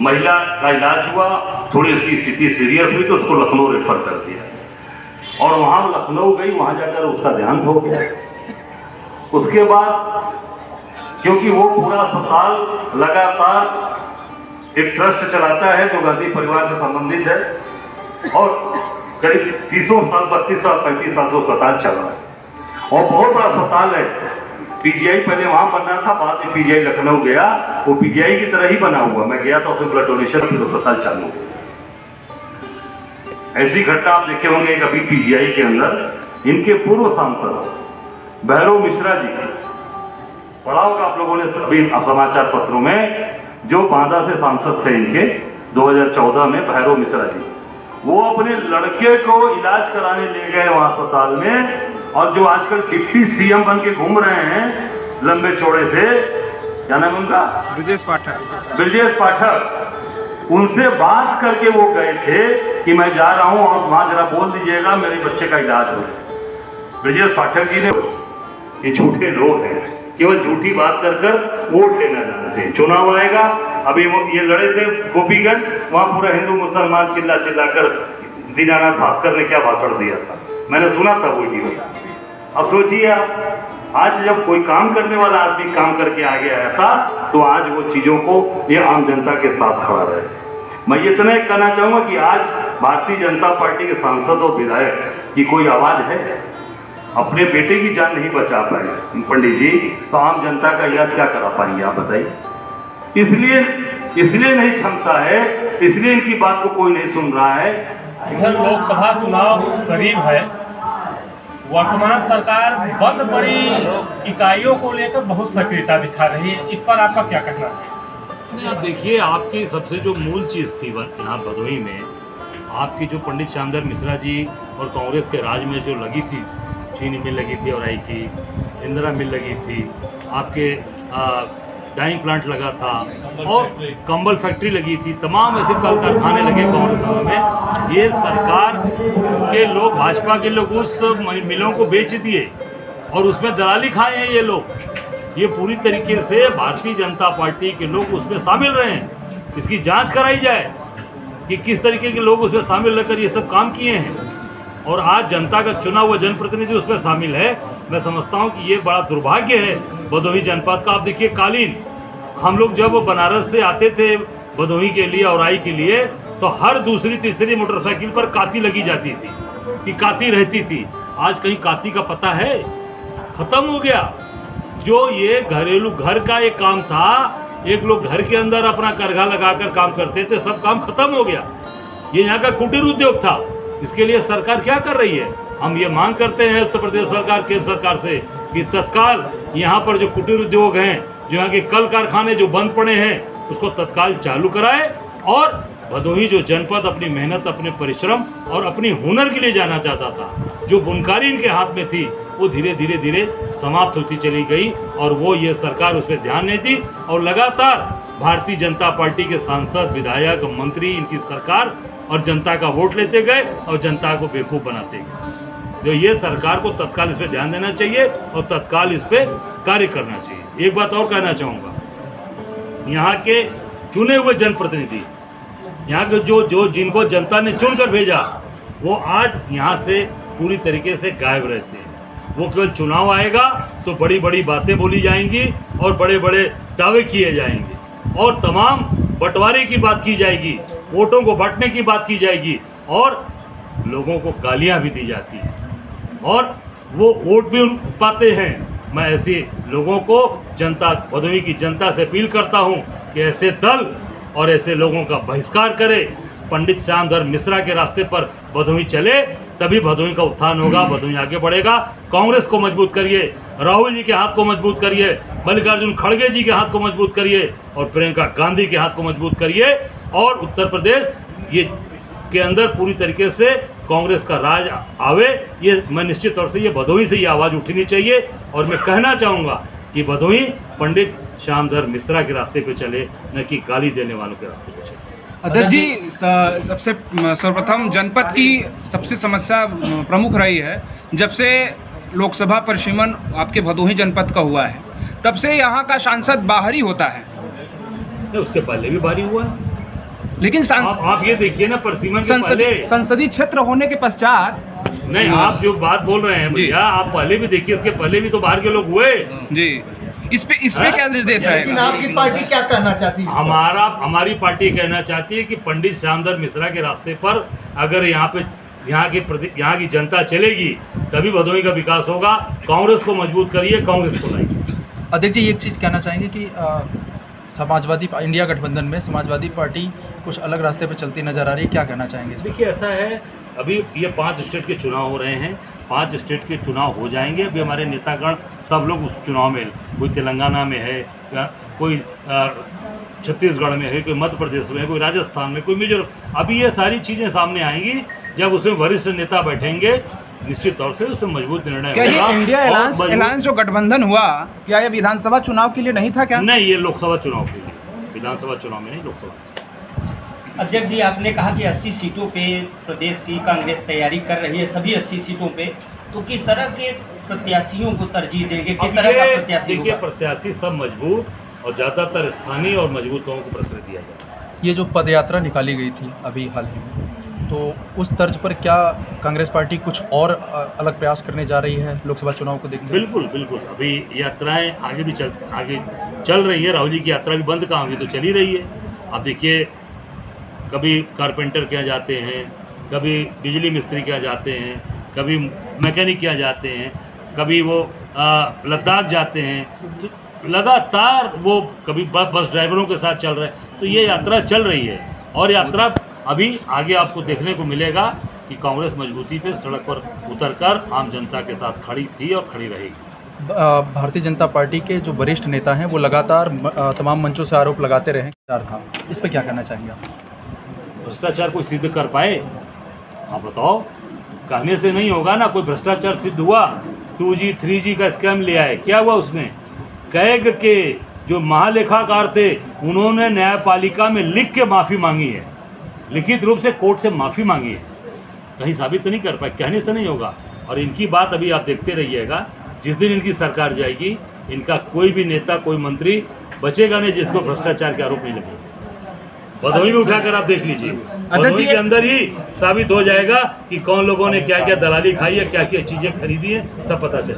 महिला का इलाज हुआ, थोड़ी उसकी स्थिति सीरियस हुई तो उसको लखनऊ रेफर कर दिया और वहाँ लखनऊ गई, वहाँ जाकर उसका देहांत हो गया। उसके बाद क्योंकि वो पूरा अस्पताल लगातार एक ट्रस्ट चलाता है जो गांधी परिवार से संबंधित है और करीब 30 साल 32 साल 35 साल से अस्पताल चल रहा है और बहुत बड़ा अस्पताल है। पीजीआई पहले वहां बनना था, बाद में पीजीआई लखनऊ गया, वो पीजीआई की तरह ही बना हुआ। मैं गया था, उसमें ब्लड डोनेशन फिर अस्पताल चालू। ऐसी घटना आप देखे होंगे कभी पीजीआई के अंदर। इनके पूर्व सांसद भैरव मिश्रा जी, पढ़ा होगा आप लोगों ने सभी समाचार पत्रों में, जो बांदा से सांसद थे इनके 2014 में, भैरव मिश्रा जी, वो अपने लड़के को इलाज कराने ले गए वहां अस्पताल में। और जो आजकल डिप्टी सीएम बन के घूम रहे हैं लंबे चौड़े से, क्या नाम है उनका, ब्रजेश पाठक, ब्रजेश पाठक, उनसे बात करके वो गए थे कि मैं जा रहा हूं और वहां जरा बोल दीजिएगा मेरे बच्चे का इलाज हो। ब्रजेश पाठक जी ने, ये झूठे लोग हैं, केवल झूठी बात कर कर वोट लेना जानते हैं। चुनाव आएगा, अभी वो ये लड़े थे गोपीगंज, वहां पूरा हिंदू मुसलमान चिल्ला चिल्ला कर दीनानाथ भास्कर ने क्या भाषण दिया था, मैंने सुना था वो वीडियो। अब सोचिए आप, आज जब कोई काम करने वाला आदमी काम करके आगे आया था तो आज वो चीजों को ये आम जनता के साथ खड़ा रहे। मैं इतना ही कहना चाहूंगा कि आज भारतीय जनता पार्टी के सांसद और विधायक की कोई आवाज है, अपने बेटे की जान नहीं बचा पाए पंडित जी, तो आम जनता का इलाज क्या करा पाएंगे आप बताइए। इसलिए नहीं क्षमता है, इसलिए इनकी बात को कोई नहीं सुन रहा है। इधर लोकसभा चुनाव करीब है, वर्तमान सरकार बंद पड़ी इकाइयों को लेकर बहुत सक्रियता दिखा रही है, इस पर आपका क्या कहना है? आप देखिए, आपकी सबसे जो मूल चीज़ थी यहाँ भदोही में, आपकी जो पंडित श्यामधर मिश्रा जी और कांग्रेस के राज में जो लगी थी, चीनी मिल लगी थी औराई की, इंदिरा मिल लगी थी, आपके डाइंग प्लांट लगा था और कंबल फैक्ट्री लगी थी, तमाम ऐसे कल कारखाने लगे कांग्रेस में। ये सरकार के लोग, भाजपा के लोग उस मिलों को बेच दिए और उसमें दलाली खाए हैं ये लोग। ये पूरी तरीके से भारतीय जनता पार्टी के लोग उसमें शामिल रहे हैं। इसकी जांच कराई जाए कि किस तरीके के लोग उसमें शामिल रहकर ये सब काम किए हैं और आज जनता का चुना हुआ जनप्रतिनिधि उसमें शामिल है। मैं समझता हूं कि ये बड़ा दुर्भाग्य है भदोही जनपद का। आप देखिए, कालीन हम लोग जब बनारस से आते थे भदोही के लिए, औराई के लिए, तो हर दूसरी तीसरी मोटरसाइकिल पर काती लगी जाती थी कि काती रहती थी। आज कहीं काती का पता है? खत्म हो गया। जो ये घरेलू घर का एक काम था, एक लोग घर के अंदर अपना करघा लगाकर काम करते थे, सब काम खत्म हो गया। ये यहाँ का कुटीर उद्योग था। इसके लिए सरकार क्या कर रही है? हम ये मांग करते हैं उत्तर प्रदेश सरकार, केंद्र सरकार से कि तत्काल यहाँ पर जो कुटीर उद्योग हैं, जो यहाँ के कल कारखाने जो बंद पड़े हैं, उसको तत्काल चालू कराए और भदोही जो जनपद अपनी मेहनत, अपने परिश्रम और अपनी हुनर के लिए जाना चाहता था, जो बुनकारी इनके हाथ में थी, वो धीरे धीरे धीरे समाप्त होती चली गई और वो ये सरकार उस पर ध्यान नहीं दी। और लगातार भारतीय जनता पार्टी के सांसद, विधायक, मंत्री, इनकी सरकार और जनता का वोट लेते गए और जनता को बेवकूफ़ बनाते गए। तो ये सरकार को तत्काल इस पर ध्यान देना चाहिए और तत्काल इस पर कार्य करना चाहिए। एक बात और कहना चाहूँगा, यहाँ के चुने हुए जनप्रतिनिधि, यहाँ के जो जिनको जनता ने चुनकर भेजा, वो आज यहाँ से पूरी तरीके से गायब रहते हैं। वो केवल चुनाव आएगा तो बड़ी बड़ी बातें बोली जाएंगी और बड़े बड़े दावे किए जाएंगे और तमाम बंटवारे की बात की जाएगी, वोटों को बांटने की बात की जाएगी और लोगों को गालियाँ भी दी जाती हैं और वो वोट भी पाते हैं। मैं ऐसे लोगों को, जनता, भदोही की जनता से अपील करता हूं कि ऐसे दल और ऐसे लोगों का बहिष्कार करे। पंडित श्यामधर मिश्रा के रास्ते पर भदोही चले, तभी भदोही का उत्थान होगा, भदोही आगे बढ़ेगा। कांग्रेस को मजबूत करिए, राहुल जी के हाथ को मजबूत करिए, मल्लिकार्जुन खड़गे जी के हाथ को मजबूत करिए और प्रियंका गांधी के हाथ को मजबूत करिए और उत्तर प्रदेश ये के अंदर पूरी तरीके से कांग्रेस का राज आवे। ये मैं निश्चित तौर से ये भदोही से ये आवाज़ उठनी चाहिए और मैं कहना चाहूँगा कि भदोही पंडित श्यामधर मिश्रा के रास्ते पे चले, न कि गाली देने वालों के रास्ते पे चले। अध्यक्ष जी, सबसे सर्वप्रथम जनपद की सबसे समस्या प्रमुख रही है, जब से लोकसभा परिसीमन आपके भदोही जनपद का हुआ है, तब से यहाँ का सांसद बाहरी होता है। उसके पहले भी बाहरी हुआ है। लेकिन आप ये देखिए ना, परसिमन के पहले संसदीय क्षेत्र होने के पश्चात नहीं, आप जो बात बोल रहे हैं भैया, आप पहले भी देखिए, इसके पहले भी तो बाहर के लोग हुए जी। इस पे क्या निर्देश लेकिन रहेगा? आपकी पार्टी क्या कहना चाहती है इस पर? हमारी पार्टी कहना चाहती है कि पंडित श्यामधर मिश्रा के रास्ते पर अगर यहाँ की जनता चलेगी तभी भदोही का विकास होगा। कांग्रेस को मजबूत करिए, कांग्रेस को लाइए। अध्यक्ष जी, एक चीज़ कहना चाहेंगे कि समाजवादी इंडिया गठबंधन में समाजवादी पार्टी कुछ अलग रास्ते पर चलती नजर आ रही है, क्या कहना चाहेंगे इस पर? देखिए, ऐसा है, अभी ये 5 स्टेट के चुनाव हो रहे हैं, 5 स्टेट के चुनाव हो जाएंगे। अभी हमारे नेतागण सब लोग उस चुनाव में, कोई तेलंगाना में है, कोई छत्तीसगढ़ में है, कोई मध्य प्रदेश में है, कोई राजस्थान में, कोई मिजोरम। अभी ये सारी चीज़ें सामने आएंगी, जब उसमें वरिष्ठ नेता बैठेंगे, निश्चित तौर से उसमें मजबूत निर्णय क्या होगा। ये इंडिया अलायंस जो गठबंधन हुआ, क्या ये विधानसभा चुनाव के लिए नहीं था क्या? नहीं, ये लोकसभा चुनाव के लिए, विधानसभा चुनाव में नहीं, लोकसभा। अध्यक्ष जी, आपने कहा कि 80 सीटों पे प्रदेश की कांग्रेस तैयारी कर रही है, सभी 80 सीटों पे, तो किस तरह के प्रत्याशियों को तरजीह देंगे, किस तरह का प्रत्याशी देखिए, होगा? प्रत्याशी सब मजबूत और ज़्यादातर स्थानीय और मजबूत लोगों को प्रश्रय दिया जाए। ये जो पदयात्रा निकाली गई थी अभी हाल ही में, तो उस तर्ज पर क्या कांग्रेस पार्टी कुछ और अलग प्रयास करने जा रही है लोकसभा चुनाव को देखते हुए? बिल्कुल बिल्कुल, अभी यात्राएं आगे चल रही है। राहुल जी की यात्रा भी बंद कहाँ हुई, तो चली रही है। अब देखिए, कभी कारपेंटर के यहाँ जाते हैं, कभी बिजली मिस्त्री के यहाँ जाते हैं, कभी मैकेनिक के यहाँ जाते हैं, कभी वो लद्दाख जाते हैं, तो लगातार वो कभी बस ड्राइवरों के साथ चल रहे हैं। तो ये यात्रा चल रही है, और यात्रा अभी आगे आपको देखने को मिलेगा कि कांग्रेस मजबूती पे सड़क पर उतरकर आम जनता के साथ खड़ी थी और खड़ी रहेगी। भारतीय जनता पार्टी के जो वरिष्ठ नेता हैं वो लगातार तमाम मंचों से आरोप लगाते रहे था, इस पर क्या कहना चाहेंगे आप? भ्रष्टाचार कोई सिद्ध कर पाए? आप बताओ। कहने से नहीं होगा ना। कोई भ्रष्टाचार सिद्ध हुआ? 2G 3G का स्कैम लिया है, क्या हुआ उसमें? कैग के जो महालेखाकार थे, उन्होंने न्यायपालिका में लिख के माफ़ी मांगी है, लिखित रूप से कोर्ट से माफ़ी मांगी है। कहीं साबित तो नहीं कर पाए, कहने से नहीं होगा। और इनकी बात अभी आप देखते रहिएगा, जिस दिन इनकी सरकार जाएगी, इनका कोई भी नेता, कोई मंत्री बचेगा नहीं जिसको भ्रष्टाचार के आरोप नहीं लगे। भदोही में उठाकर आप देख लीजिए, भदोही के अंदर ही साबित हो जाएगा कि कौन लोगों ने क्या क्या दलाली खाई है, क्या क्या चीज़ें खरीदी है, सब पता चले।